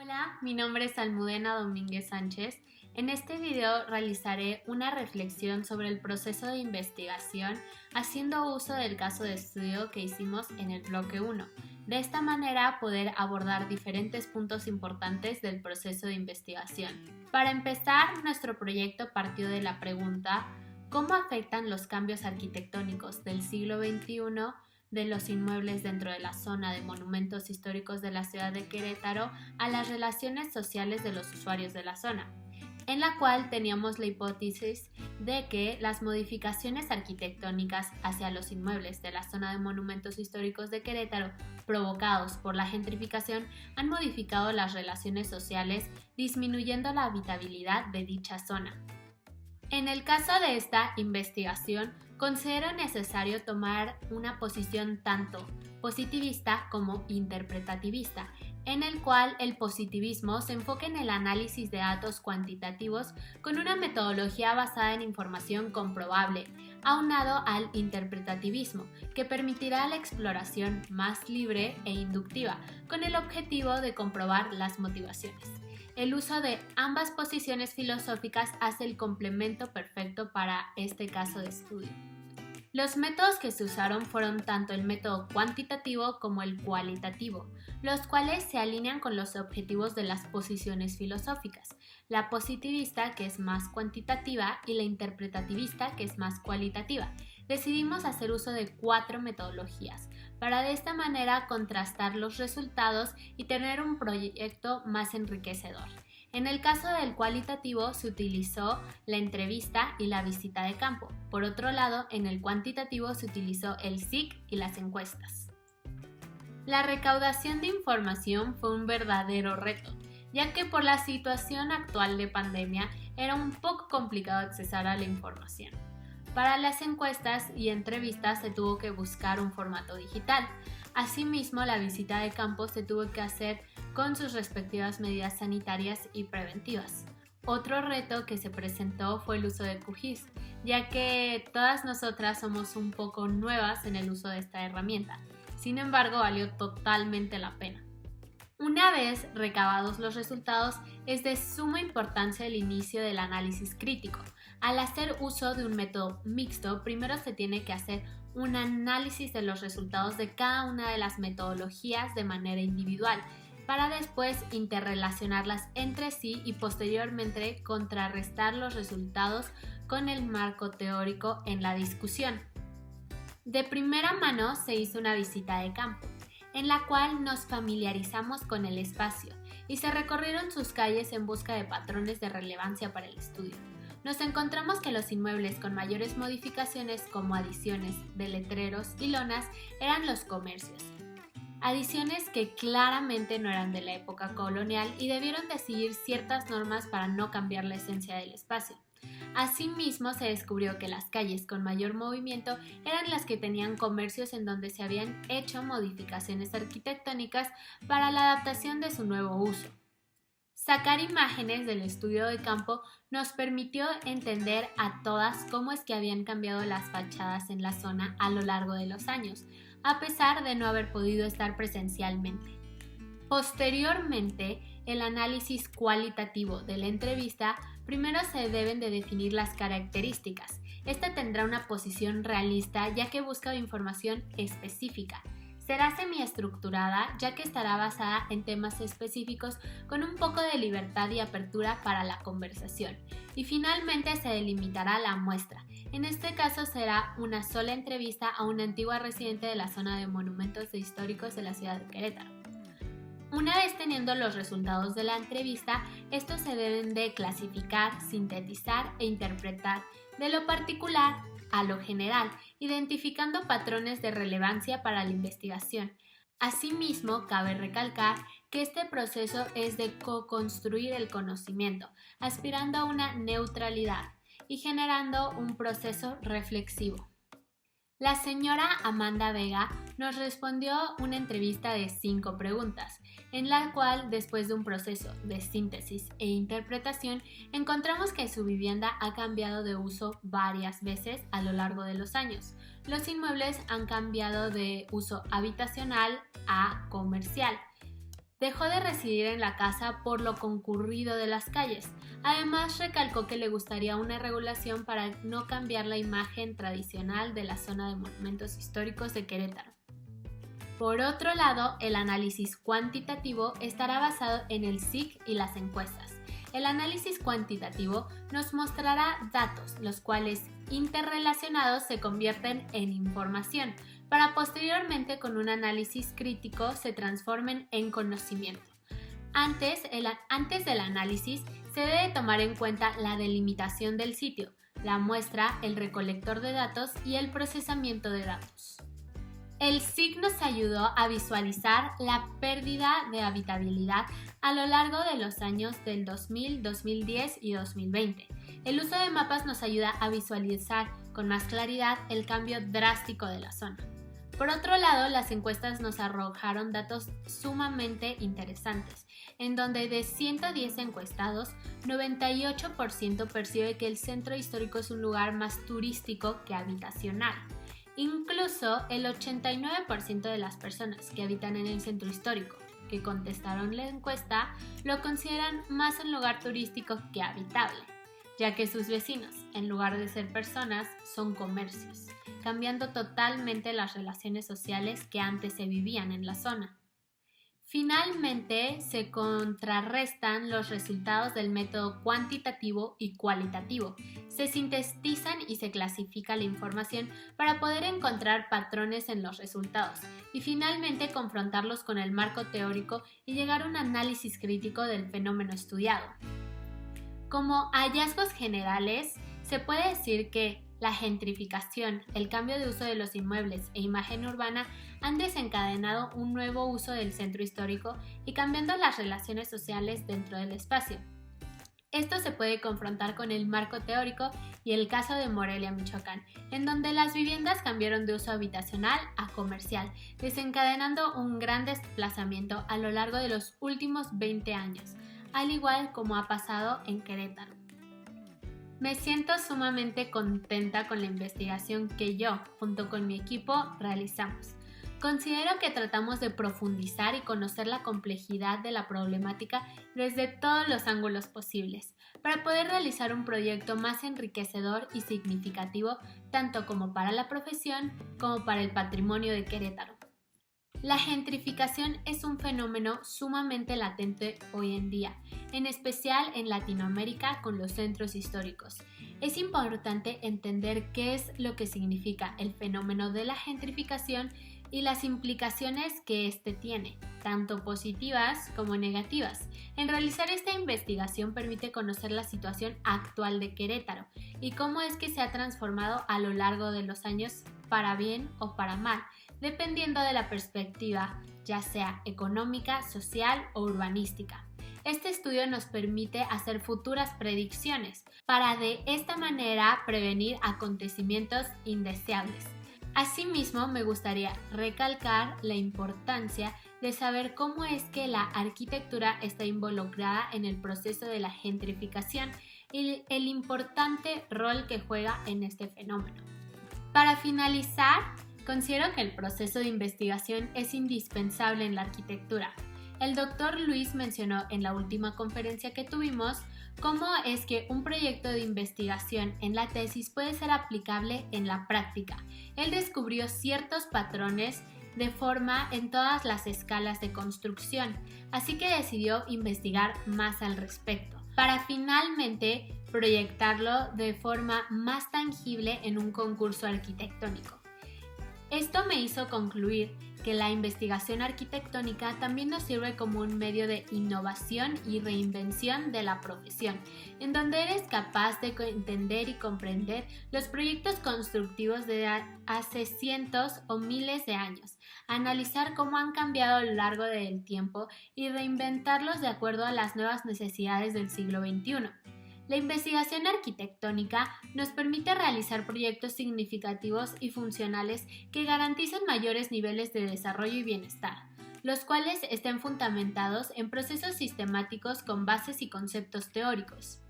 Hola, mi nombre es Almudena Domínguez Sánchez. En este video realizaré una reflexión sobre el proceso de investigación haciendo uso del caso de estudio que hicimos en el bloque 1. De esta manera poder abordar diferentes puntos importantes del proceso de investigación. Para empezar, nuestro proyecto partió de la pregunta: ¿cómo afectan los cambios arquitectónicos del siglo XXI de los inmuebles dentro de la zona de monumentos históricos de la ciudad de Querétaro a las relaciones sociales de los usuarios de la zona? En la cual teníamos la hipótesis de que las modificaciones arquitectónicas hacia los inmuebles de la zona de monumentos históricos de Querétaro provocados por la gentrificación han modificado las relaciones sociales, disminuyendo la habitabilidad de dicha zona. En el caso de esta investigación, considero necesario tomar una posición tanto positivista como interpretativista, en el cual el positivismo se enfoca en el análisis de datos cuantitativos con una metodología basada en información comprobable, aunado al interpretativismo, que permitirá la exploración más libre e inductiva, con el objetivo de comprobar las motivaciones. El uso de ambas posiciones filosóficas hace el complemento perfecto para este caso de estudio. Los métodos que se usaron fueron tanto el método cuantitativo como el cualitativo, los cuales se alinean con los objetivos de las posiciones filosóficas, la positivista, que es más cuantitativa, y la interpretativista, que es más cualitativa. Decidimos hacer uso de 4 metodologías, para de esta manera contrastar los resultados y tener un proyecto más enriquecedor. En el caso del cualitativo se utilizó la entrevista y la visita de campo. Por otro lado, en el cuantitativo se utilizó el SIC y las encuestas. La recaudación de información fue un verdadero reto, ya que por la situación actual de pandemia era un poco complicado accesar a la información. Para las encuestas y entrevistas se tuvo que buscar un formato digital. Asimismo, la visita de campo se tuvo que hacer con sus respectivas medidas sanitarias y preventivas. Otro reto que se presentó fue el uso de QGIS, ya que todas nosotras somos un poco nuevas en el uso de esta herramienta. Sin embargo, valió totalmente la pena. Una vez recabados los resultados, es de suma importancia el inicio del análisis crítico. Al hacer uso de un método mixto, primero se tiene que hacer un análisis de los resultados de cada una de las metodologías de manera individual, para después interrelacionarlas entre sí y posteriormente contrarrestar los resultados con el marco teórico en la discusión. De primera mano se hizo una visita de campo, en la cual nos familiarizamos con el espacio y se recorrieron sus calles en busca de patrones de relevancia para el estudio. Nos encontramos que los inmuebles con mayores modificaciones, como adiciones de letreros y lonas, eran los comercios. Adiciones que claramente no eran de la época colonial y debieron de seguir ciertas normas para no cambiar la esencia del espacio. Asimismo, se descubrió que las calles con mayor movimiento eran las que tenían comercios en donde se habían hecho modificaciones arquitectónicas para la adaptación de su nuevo uso. Sacar imágenes del estudio de campo nos permitió entender a todas cómo es que habían cambiado las fachadas en la zona a lo largo de los años, a pesar de no haber podido estar presencialmente. Posteriormente, el análisis cualitativo de la entrevista, primero se deben de definir las características. Esta tendrá una posición realista ya que busca información específica. Será semiestructurada ya que estará basada en temas específicos con un poco de libertad y apertura para la conversación. Y finalmente se delimitará la muestra. En este caso será una sola entrevista a una antigua residente de la zona de monumentos históricos de la ciudad de Querétaro. Una vez teniendo los resultados de la entrevista, estos se deben de clasificar, sintetizar e interpretar de lo particular a lo general, identificando patrones de relevancia para la investigación. Asimismo, cabe recalcar que este proceso es de co-construir el conocimiento, aspirando a una neutralidad y generando un proceso reflexivo. La señora Amanda Vega nos respondió una entrevista de 5 preguntas, en la cual, después de un proceso de síntesis e interpretación, encontramos que su vivienda ha cambiado de uso varias veces a lo largo de los años. Los inmuebles han cambiado de uso habitacional a comercial. Dejó de residir en la casa por lo concurrido de las calles. Además, recalcó que le gustaría una regulación para no cambiar la imagen tradicional de la zona de monumentos históricos de Querétaro. Por otro lado, el análisis cuantitativo estará basado en el SIC y las encuestas. El análisis cuantitativo nos mostrará datos, los cuales interrelacionados se convierten en información, para posteriormente con un análisis crítico se transformen en conocimiento. Antes del análisis se debe tomar en cuenta la delimitación del sitio, la muestra, el recolector de datos y el procesamiento de datos. El SIC nos ayudó a visualizar la pérdida de habitabilidad a lo largo de los años del 2000, 2010 y 2020. El uso de mapas nos ayuda a visualizar con más claridad el cambio drástico de la zona. Por otro lado, las encuestas nos arrojaron datos sumamente interesantes, en donde de 110 encuestados, 98% percibe que el centro histórico es un lugar más turístico que habitacional. Incluso el 89% de las personas que habitan en el centro histórico que contestaron la encuesta lo consideran más un lugar turístico que habitable, ya que sus vecinos, en lugar de ser personas, son comercios, cambiando totalmente las relaciones sociales que antes se vivían en la zona. Finalmente, se contrarrestan los resultados del método cuantitativo y cualitativo. Se sintetizan y se clasifica la información para poder encontrar patrones en los resultados y finalmente confrontarlos con el marco teórico y llegar a un análisis crítico del fenómeno estudiado. Como hallazgos generales, se puede decir que la gentrificación, el cambio de uso de los inmuebles e imagen urbana han desencadenado un nuevo uso del centro histórico y cambiando las relaciones sociales dentro del espacio. Esto se puede confrontar con el marco teórico y el caso de Morelia, Michoacán, en donde las viviendas cambiaron de uso habitacional a comercial, desencadenando un gran desplazamiento a lo largo de los últimos 20 años, al igual como ha pasado en Querétaro. Me siento sumamente contenta con la investigación que yo, junto con mi equipo, realizamos. Considero que tratamos de profundizar y conocer la complejidad de la problemática desde todos los ángulos posibles, para poder realizar un proyecto más enriquecedor y significativo tanto como para la profesión como para el patrimonio de Querétaro. La gentrificación es un fenómeno sumamente latente hoy en día, en especial en Latinoamérica con los centros históricos. Es importante entender qué es lo que significa el fenómeno de la gentrificación y las implicaciones que éste tiene, tanto positivas como negativas. En realizar esta investigación permite conocer la situación actual de Querétaro y cómo es que se ha transformado a lo largo de los años para bien o para mal, dependiendo de la perspectiva, ya sea económica, social o urbanística. Este estudio nos permite hacer futuras predicciones para de esta manera prevenir acontecimientos indeseables. Asimismo, me gustaría recalcar la importancia de saber cómo es que la arquitectura está involucrada en el proceso de la gentrificación y el importante rol que juega en este fenómeno. Para finalizar, considero que el proceso de investigación es indispensable en la arquitectura. El Dr. Luis mencionó en la última conferencia que tuvimos cómo es que un proyecto de investigación en la tesis puede ser aplicable en la práctica. Él descubrió ciertos patrones de forma en todas las escalas de construcción, así que decidió investigar más al respecto, para finalmente proyectarlo de forma más tangible en un concurso arquitectónico. Esto me hizo concluir que la investigación arquitectónica también nos sirve como un medio de innovación y reinvención de la profesión, en donde eres capaz de entender y comprender los proyectos constructivos de hace cientos o miles de años, analizar cómo han cambiado a lo largo del tiempo y reinventarlos de acuerdo a las nuevas necesidades del siglo XXI. La investigación arquitectónica nos permite realizar proyectos significativos y funcionales que garanticen mayores niveles de desarrollo y bienestar, los cuales estén fundamentados en procesos sistemáticos con bases y conceptos teóricos.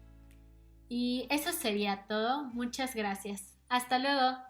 Y eso sería todo. Muchas gracias. Hasta luego.